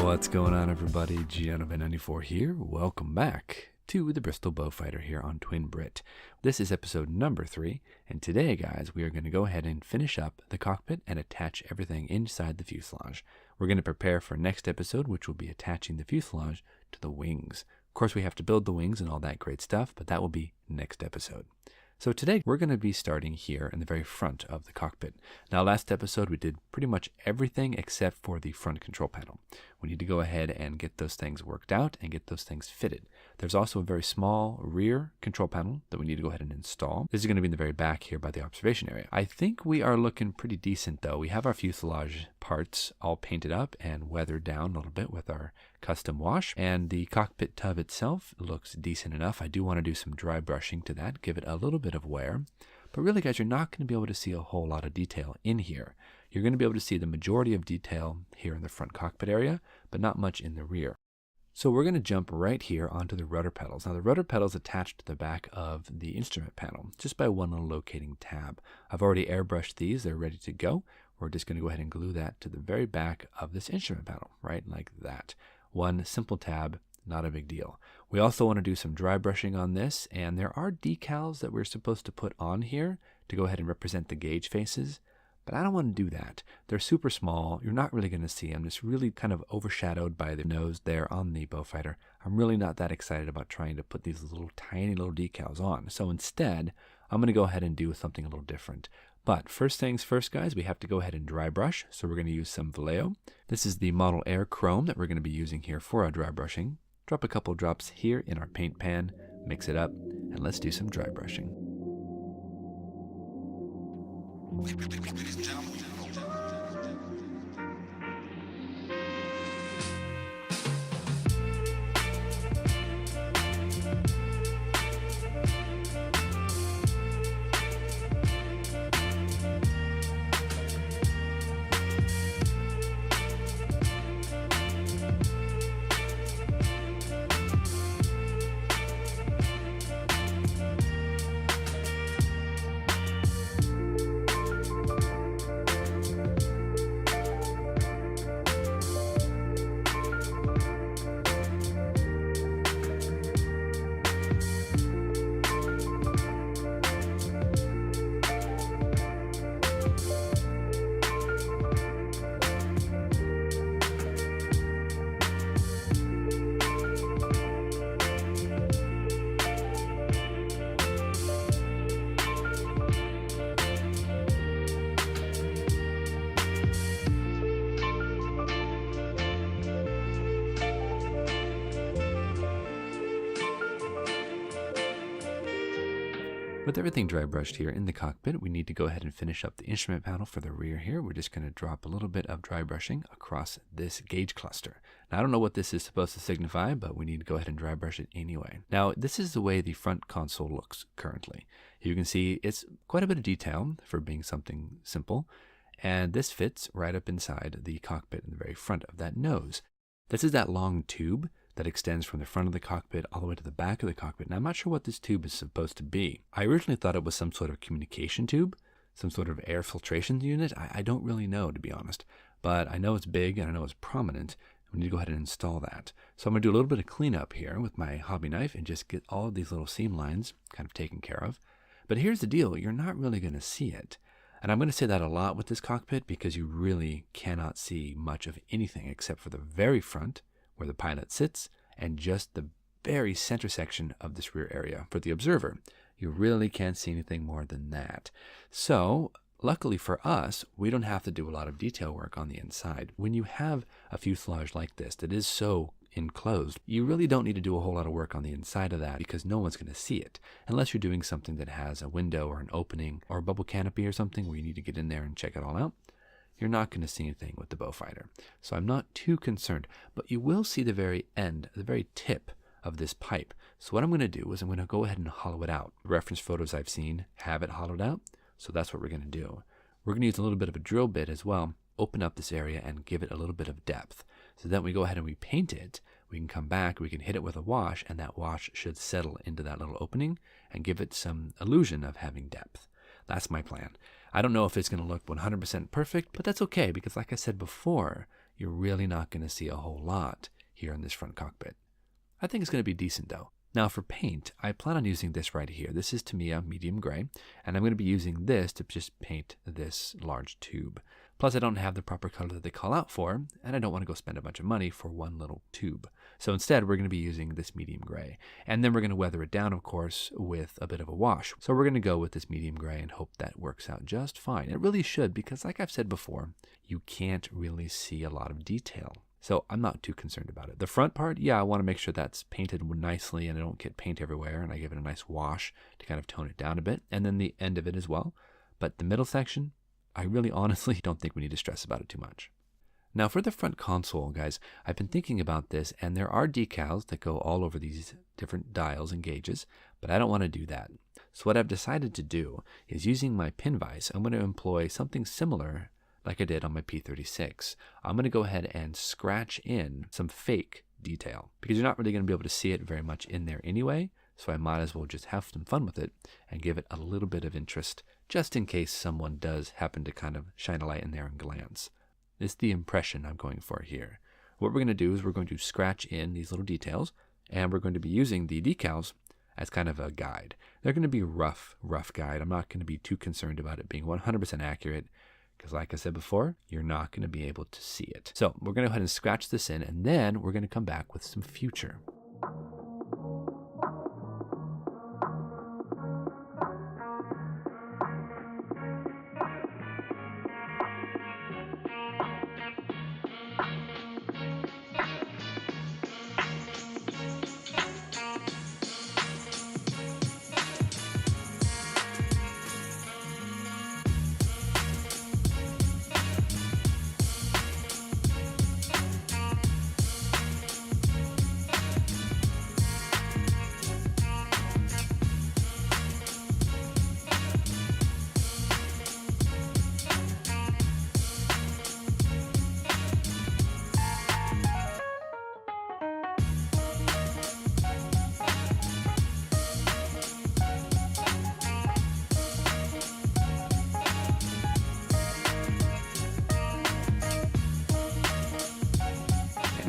What's going on, everybody? Giannovan94 here. Welcome back to the Bristol Beaufighter here on TwinBrit. This is episode number 3, and today, guys, we are going to go ahead and finish up the cockpit and attach everything inside the fuselage. We're going to prepare for next episode, which will be attaching the fuselage to the wings. Of course, we have to build the wings and all that great stuff, but that will be next episode. So today we're going to be starting here in the very front of the cockpit. Now, last episode we did pretty much everything except for the front control panel. We need to go ahead and get those things worked out and get those things fitted. There's also a very small rear control panel that we need to go ahead and install. This is going to be in the very back here by the observation area. I think we are looking pretty decent though. We have our fuselage parts all painted up and weathered down a little bit with our custom wash, and the cockpit tub itself looks decent enough. I do want to do some dry brushing to that, give it a little bit of wear. But really, guys, you're not going to be able to see a whole lot of detail in here. You're going to be able to see the majority of detail here in the front cockpit area, but not much in the rear. So we're going to jump right here onto the rudder pedals. Now, the rudder pedals attached to the back of the instrument panel just by one little locating tab. I've already airbrushed these. They're ready to go. We're just going to go ahead and glue that to the very back of this instrument panel, right like that. One simple tab, not a big deal. We also want to do some dry brushing on this, and there are decals that we're supposed to put on here to go ahead and represent the gauge faces, but I don't want to do that. They're super small. You're not really going to see them. It's really kind of overshadowed by the nose there on the Beaufighter. I'm really not that excited about trying to put these little tiny little decals on. So instead, I'm going to go ahead and do something a little different. But first things first, guys, we have to go ahead and dry brush. So we're going to use some Vallejo. This is the Model Air Chrome that we're going to be using here for our dry brushing. Drop a couple drops here in our paint pan, mix it up, and let's do some dry brushing. With everything dry brushed here in the cockpit, we need to go ahead and finish up the instrument panel for the rear here. We're just going to drop a little bit of dry brushing across this gauge cluster. Now, I don't know what this is supposed to signify, but we need to go ahead and dry brush it anyway. Now, this is the way the front console looks currently. You can see it's quite a bit of detail for being something simple, and this fits right up inside the cockpit in the very front of that nose. This is that long tube that extends from the front of the cockpit all the way to the back of the cockpit. Now, I'm not sure what this tube is supposed to be. I originally thought it was some sort of communication tube, some sort of air filtration unit. I don't really know, to be honest, but I know it's big and I know it's prominent. We need to go ahead and install that. So I'm going to do a little bit of cleanup here with my hobby knife and just get all of these little seam lines kind of taken care of. But here's the deal. You're not really going to see it. And I'm going to say that a lot with this cockpit because you really cannot see much of anything except for the very front, where the pilot sits, and just the very center section of this rear area for the observer. You really can't see anything more than that. So, luckily for us, we don't have to do a lot of detail work on the inside. When you have a fuselage like this that is so enclosed, you really don't need to do a whole lot of work on the inside of that because no one's going to see it, unless you're doing something that has a window or an opening or a bubble canopy or something where you need to get in there and check it all out. You're not going to see anything with the Beaufighter. So I'm not too concerned, but you will see the very end, the very tip of this pipe. So what I'm going to do is I'm going to go ahead and hollow it out. Reference photos I've seen have it hollowed out, so that's what we're going to do. We're going to use a little bit of a drill bit as well, open up this area and give it a little bit of depth. So then we go ahead and we paint it. We can come back, we can hit it with a wash, and that wash should settle into that little opening and give it some illusion of having depth. That's my plan. I don't know if it's going to look 100% perfect, but that's okay because like I said before, you're really not going to see a whole lot here in this front cockpit. I think it's going to be decent though. Now for paint, I plan on using this right here. This is Tamiya medium gray, and I'm going to be using this to just paint this large tube. Plus I don't have the proper color that they call out for, and I don't want to go spend a bunch of money for one little tube. So instead we're going to be using this medium gray, and then we're going to weather it down, of course, with a bit of a wash. So we're going to go with this medium gray and hope that works out just fine. It really should, because like I've said before, you can't really see a lot of detail. So I'm not too concerned about it. The front part, yeah, I want to make sure that's painted nicely and I don't get paint everywhere, and I give it a nice wash to kind of tone it down a bit, and then the end of it as well. But the middle section, I really honestly don't think we need to stress about it too much. Now for the front console, guys, I've been thinking about this, and there are decals that go all over these different dials and gauges, but I don't want to do that. So what I've decided to do is, using my pin vise, I'm going to employ something similar like I did on my P36. I'm going to go ahead and scratch in some fake detail, because you're not really going to be able to see it very much in there anyway, so I might as well just have some fun with it and give it a little bit of interest, just in case someone does happen to kind of shine a light in there and glance. It's the impression I'm going for here. What we're going to do is we're going to scratch in these little details, and we're going to be using the decals as kind of a guide. They're going to be rough guide. I'm not going to be too concerned about it being 100% accurate, because like I said before, you're not going to be able to see it. So we're going to go ahead and scratch this in, and then we're going to come back with some future.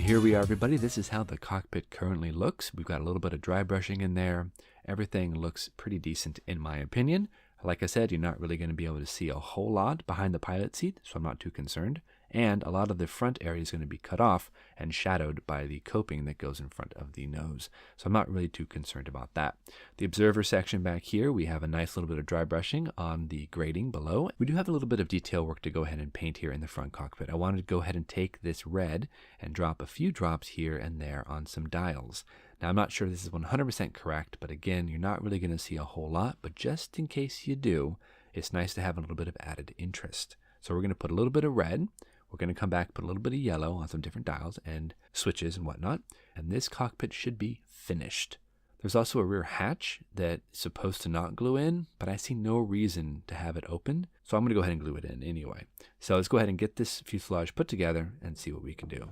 Here we are, everybody. This is how the cockpit currently looks. We've got a little bit of dry brushing in there. Everything looks pretty decent in my opinion. Like I said, you're not really going to be able to see a whole lot behind the pilot seat, so I'm not too concerned. And a lot of the front area is going to be cut off and shadowed by the coping that goes in front of the nose. So I'm not really too concerned about that. The observer section back here, we have a nice little bit of dry brushing on the grating below. We do have a little bit of detail work to go ahead and paint here in the front cockpit. I wanted to go ahead and take this red and drop a few drops here and there on some dials. Now, I'm not sure this is 100% correct, but again, you're not really going to see a whole lot, but just in case you do, it's nice to have a little bit of added interest. So we're going to put a little bit of red. We're going to come back, put a little bit of yellow on some different dials and switches and whatnot, and this cockpit should be finished. There's also a rear hatch that's supposed to not glue in, but I see no reason to have it open, so I'm going to go ahead and glue it in anyway. So let's go ahead and get this fuselage put together and see what we can do.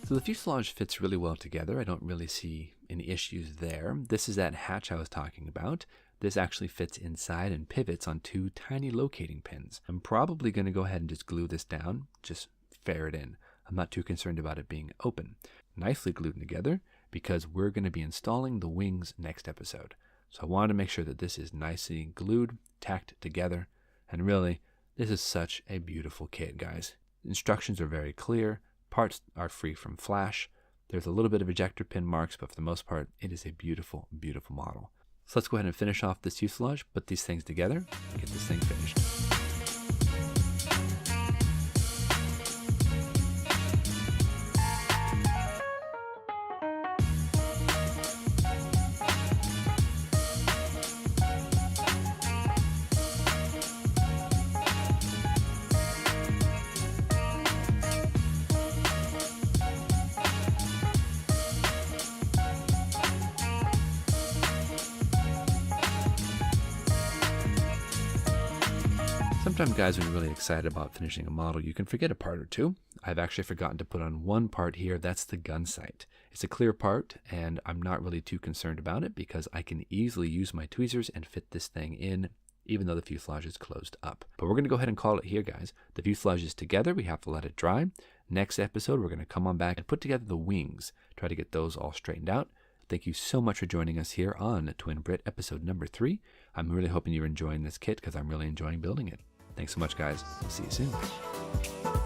So the fuselage fits really well together. I don't really see any issues there. This is that hatch I was talking about. This actually fits inside and pivots on two tiny locating pins. I'm probably going to go ahead and just glue this down, just fair it in. I'm not too concerned about it being open. Nicely glued together, because we're going to be installing the wings next episode. So I wanted to make sure that this is nicely glued, tacked together, and really, this is such a beautiful kit, guys. Instructions are very clear. Parts are free from flash. There's a little bit of ejector pin marks, but for the most part, it is a beautiful, beautiful model. So let's go ahead and finish off this fuselage, put these things together, and get this thing finished. Sometimes, guys, when you're really excited about finishing a model, you can forget a part or two. I've actually forgotten to put on one part here. That's the gun sight. It's a clear part, and I'm not really too concerned about it because I can easily use my tweezers and fit this thing in, even though the fuselage is closed up. But we're going to go ahead and call it here, guys. The fuselage is together. We have to let it dry. Next episode, we're going to come on back and put together the wings, try to get those all straightened out. Thank you so much for joining us here on TwinBrit episode number 3. I'm really hoping you're enjoying this kit because I'm really enjoying building it. Thanks so much, guys. See you soon.